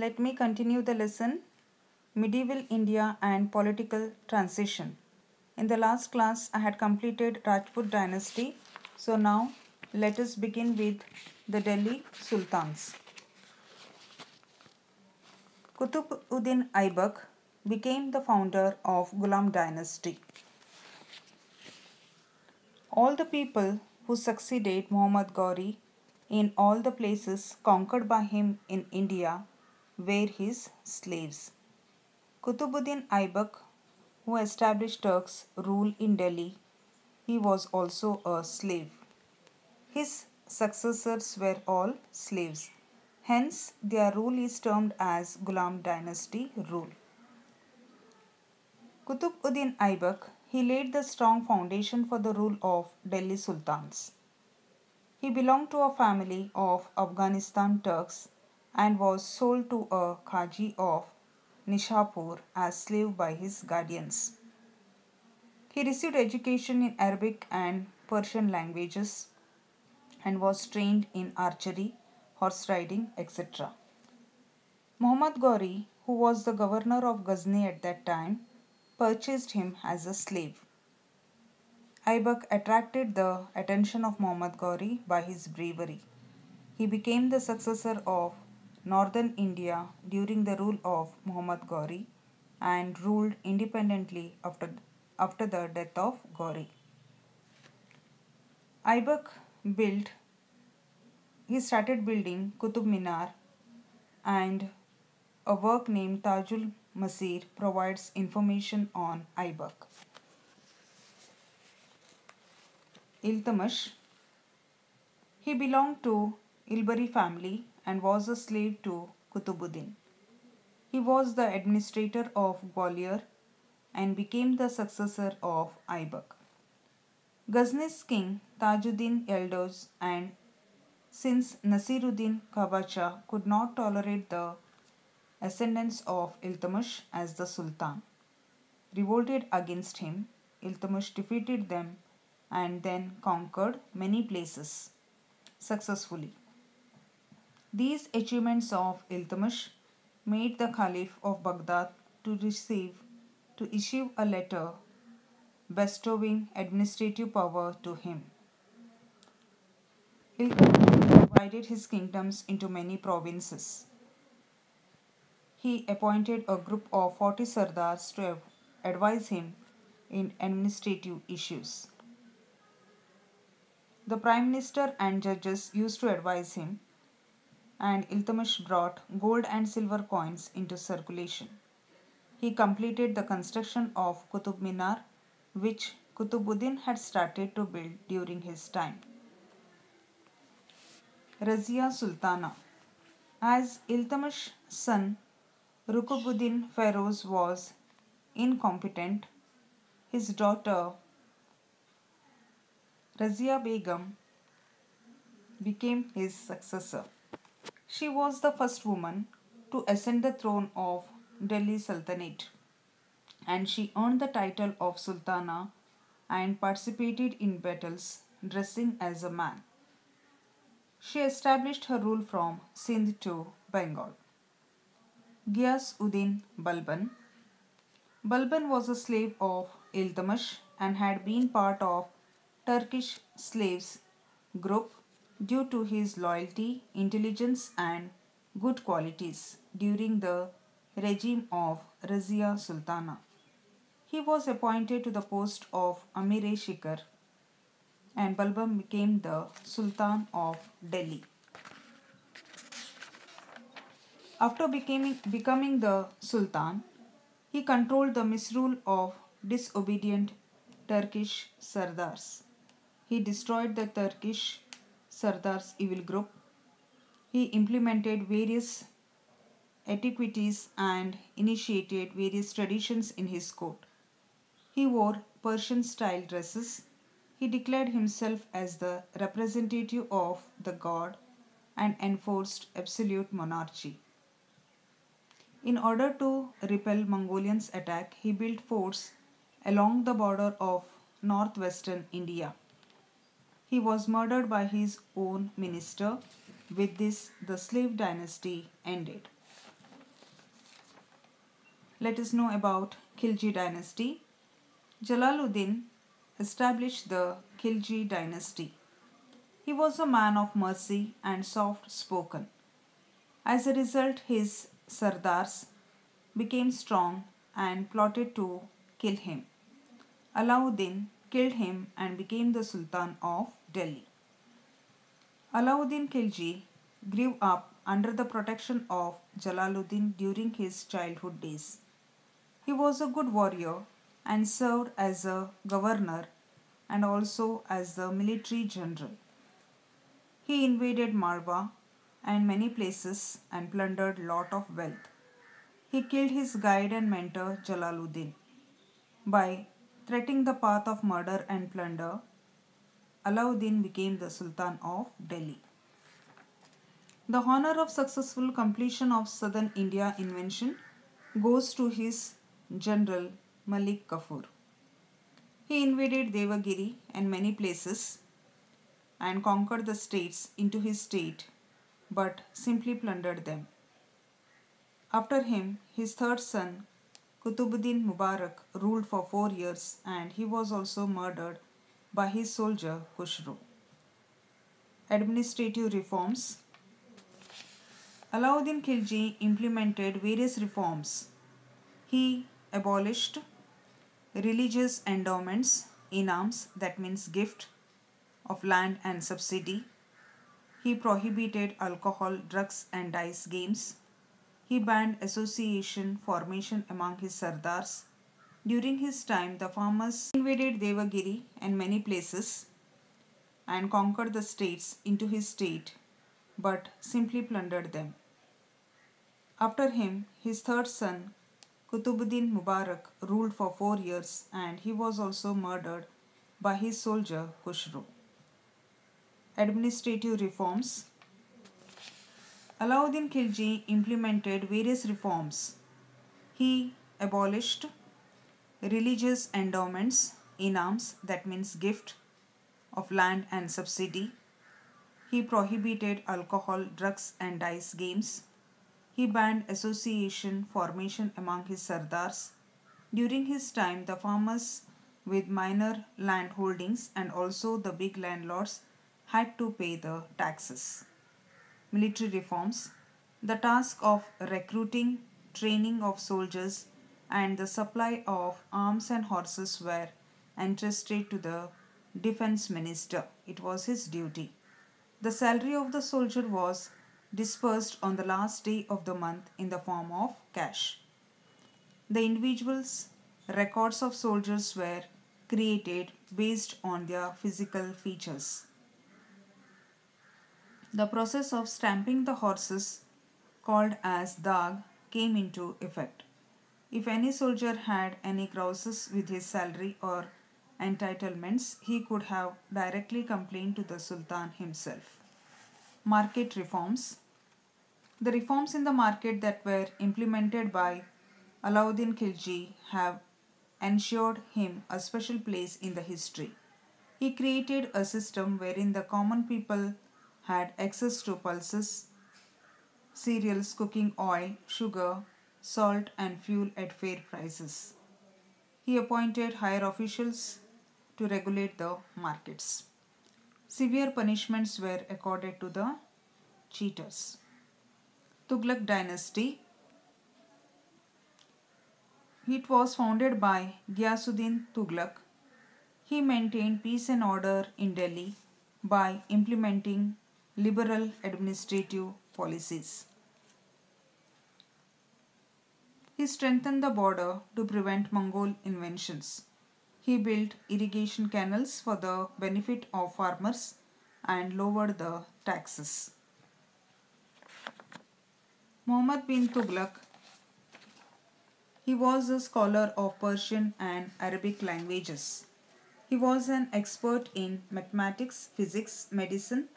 Let me continue the lesson Medieval India and Political Transition. In the last class, I had completed Rajput dynasty. So now let us begin with the Delhi Sultans. Qutb-ud-Din Aibak became the founder of Ghulam dynasty. All the people who succeeded Muhammad Ghori in all the places conquered by him in India were his slaves. Qutb-ud-Din Aibak, who established Turks' rule in Delhi, he was also a slave. His successors were all slaves. Hence, their rule is termed as Ghulam dynasty rule. Qutb-ud-Din Aibak, he laid the strong foundation for the rule of Delhi Sultans. He belonged to a family of Afghanistan Turks and was sold to a Khaji of Nishapur as slave by his guardians. He received education in Arabic and Persian languages and was trained in archery, horse riding, etc. Muhammad Ghori, who was the governor of Ghazni at that time, purchased him as a slave. Aibak attracted the attention of Muhammad Ghori by his bravery. He became the successor of northern India during the rule of Muhammad Ghori and ruled independently after the death of Ghori. Aibak started building Qutub Minar, and a work named Tajul Masir provides information on Aibak. Iltutmish. He belonged to Ilbari family and was a slave to Qutb-ud-Din. He was the administrator of Gwalior and became the successor of Aibak. Ghazni's king Tajuddin Yildiz, and since Nasiruddin Qabacha could not tolerate the ascendance of Iltutmish as the Sultan, revolted against him. Iltutmish defeated them and then conquered many places successfully. These achievements of Iltutmish made the Caliph of Baghdad to issue a letter bestowing administrative power to him. Iltutmish divided his kingdoms into many provinces. He appointed a group of 40 Sardars to advise him in administrative issues. The Prime Minister and judges used to advise him, and Iltutmish brought gold and silver coins into circulation. He completed the construction of Qutub Minar, which Qutb-ud-Din had started to build during his time. Razia Sultana. As Iltutmish's son Rukubuddin Feroz was incompetent, his daughter Razia Begum became his successor. She was the first woman to ascend the throne of Delhi Sultanate, and she earned the title of Sultana and participated in battles dressing as a man. She established her rule from Sindh to Bengal. Ghiyas-ud-Din Balban. Balban was a slave of Iltutmish and had been part of Turkish slaves group due to his loyalty, intelligence and good qualities during the regime of Razia Sultana. He was appointed to the post of Amir-e-Shikar, and Balban became the Sultan of Delhi. After becoming the Sultan, he controlled the misrule of disobedient Turkish Sardars. He destroyed the Turkish Sardars' evil group. He implemented various etiquettes and initiated various traditions in his court. He wore Persian-style dresses. He declared himself as the representative of the god and enforced absolute monarchy. In order to repel Mongolians' attack, he built forts along the border of northwestern India. He was murdered by his own minister. With this, the slave dynasty ended. let us know about Khilji dynasty. Jalaluddin established the Khilji dynasty. He was a man of mercy and soft spoken. As a result, his Sardars became strong and plotted to kill him. Alauddin killed him and became the Sultan of Delhi. Alauddin Khilji grew up under the protection of Jalaluddin during his childhood days. He was a good warrior and served as a governor and also as the military general. He invaded Malwa and many places and plundered lot of wealth. He killed his guide and mentor Jalaluddin. By threading the path of murder and plunder, Alauddin became the Sultan of Delhi. The honor of successful completion of southern India invention goes to his general Malik Kafur. He invaded Devagiri and many places and conquered the states into his state but simply plundered them. After him, his third son Kutubuddin Mubarak ruled for 4 years and he was also murdered by his soldier Khusro. Administrative reforms. Alauddin Khilji implemented various reforms. He abolished religious endowments, inams, that means gift of land and subsidy. He prohibited alcohol, drugs and dice games. He banned association formation among his Sardars. During his time, the farmers invaded Devagiri and many places and conquered the states into his state but simply plundered them. After him, his third son Kutubuddin Mubarak ruled for 4 years and he was also murdered by his soldier Khusro. Administrative reforms. Alauddin Khilji implemented various reforms. He abolished religious endowments, inams, that means gift of land and subsidy. He prohibited alcohol, drugs and dice games. He banned association formation among his Sardars. During his time, the farmers with minor land holdings and also the big landlords had to pay the taxes. Military reforms. The task of recruiting, training of soldiers and the supply of arms and horses were entrusted to the defense minister. It was his duty. The salary of the soldier was dispersed on the last day of the month in the form of cash. The individuals' records of soldiers were created based on their physical features. The process of stamping the horses, called as dag, came into effect. If any soldier had any grouses with his salary or entitlements, he could have directly complained to the Sultan himself. Market reforms. The reforms in the market that were implemented by Alauddin Khilji have ensured him a special place in the history. He created a system wherein the common people had access to pulses, cereals, cooking oil, sugar, salt and fuel at fair prices. He appointed higher officials to regulate the markets. Severe punishments were accorded to the cheaters. Tughlaq dynasty. It was founded by Ghiyasuddin Tughlaq. He maintained peace and order in Delhi by implementing liberal administrative policies. He strengthened the border to prevent Mongol invasions. He built irrigation canals for the benefit of farmers and lowered the taxes. Muhammad bin Tughlaq, he was a scholar of Persian and Arabic languages. He was an expert in mathematics, physics, medicine,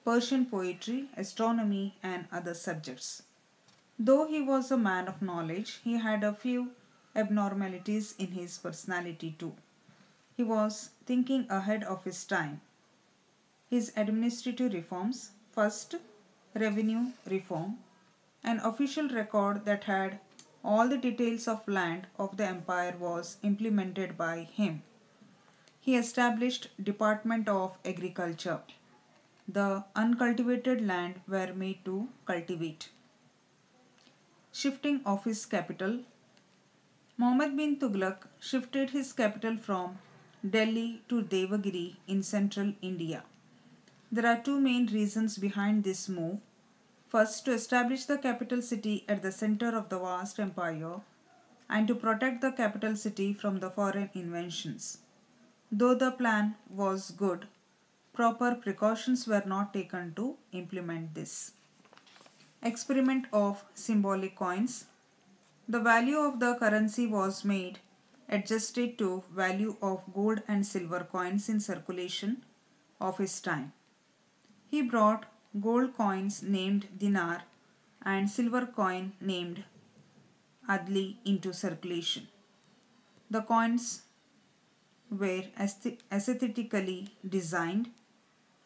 Persian poetry, astronomy and other subjects. Though he was a man of knowledge, he had a few abnormalities in his personality too. He was thinking ahead of his time. His administrative reforms, first, revenue reform, an official record that had all the details of land of the empire was implemented by him. He established Department of Agriculture. The uncultivated land were made to cultivate. Shifting of his capital. Muhammad bin Tughlaq shifted his capital from Delhi to Devagiri in central India. There are two main reasons behind this move. First, to establish the capital city at the center of the vast empire and to protect the capital city from the foreign invasions. Though the plan was good, proper precautions were not taken to implement this. Experiment of symbolic coins. The value of the currency was made adjusted to value of gold and silver coins in circulation of his time. He brought gold coins named dinar and silver coin named adli into circulation. The coins were aesthetically designed,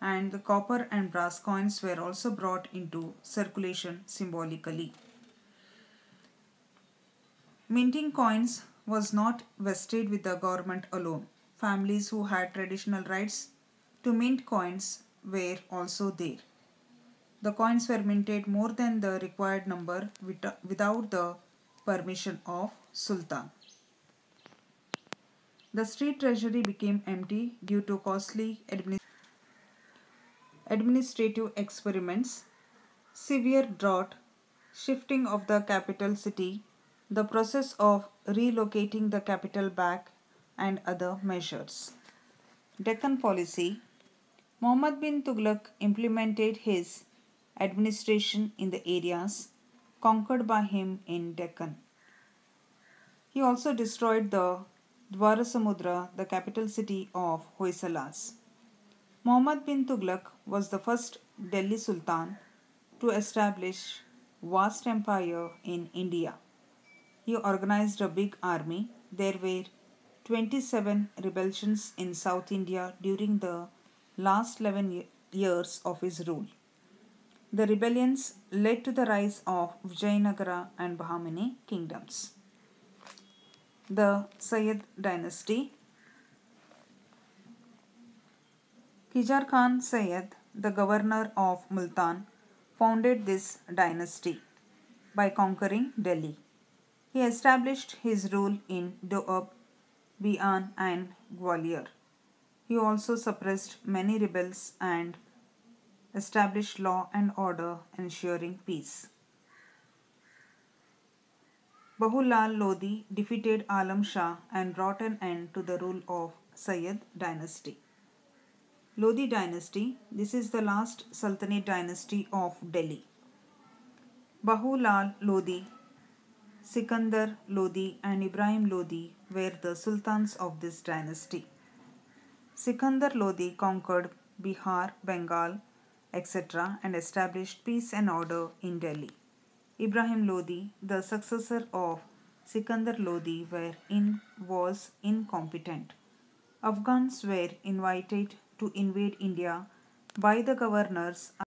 and the copper and brass coins were also brought into circulation symbolically. Minting coins was not vested with the government alone. Families who had traditional rights to mint coins were also there. The coins were minted more than the required number without the permission of Sultan. The state treasury became empty due to costly administrative experiments, severe drought, shifting of the capital city, the process of relocating the capital back, and other measures. Deccan policy. Muhammad bin Tughlaq implemented his administration in the areas conquered by him in Deccan. He also destroyed the Dwarasamudra, the capital city of Hoysalas. Muhammad bin Tughlaq was the first Delhi Sultan to establish vast empire in India. He organized a big army. There were 27 rebellions in South India during the last 11 years of his rule. The rebellions led to the rise of Vijayanagara and Bahmani kingdoms. The Sayyid dynasty. Qijar Khan Sayyid, the governor of Multan, founded this dynasty by conquering Delhi. He established his rule in Doab, Bian, and Gwalior. He also suppressed many rebels and established law and order, ensuring peace. Bahulal Lodi defeated Alam Shah and brought an end to the rule of Sayyid dynasty. Lodi dynasty. This is the last Sultanate dynasty of Delhi. Bahulal Lodi, Sikandar Lodi, and Ibrahim Lodi were the sultans of this dynasty. Sikandar Lodi conquered Bihar, Bengal, etc. and established peace and order in Delhi. Ibrahim Lodi, the successor of Sikandar Lodi, was incompetent. Afghans were invited to invade India by the governors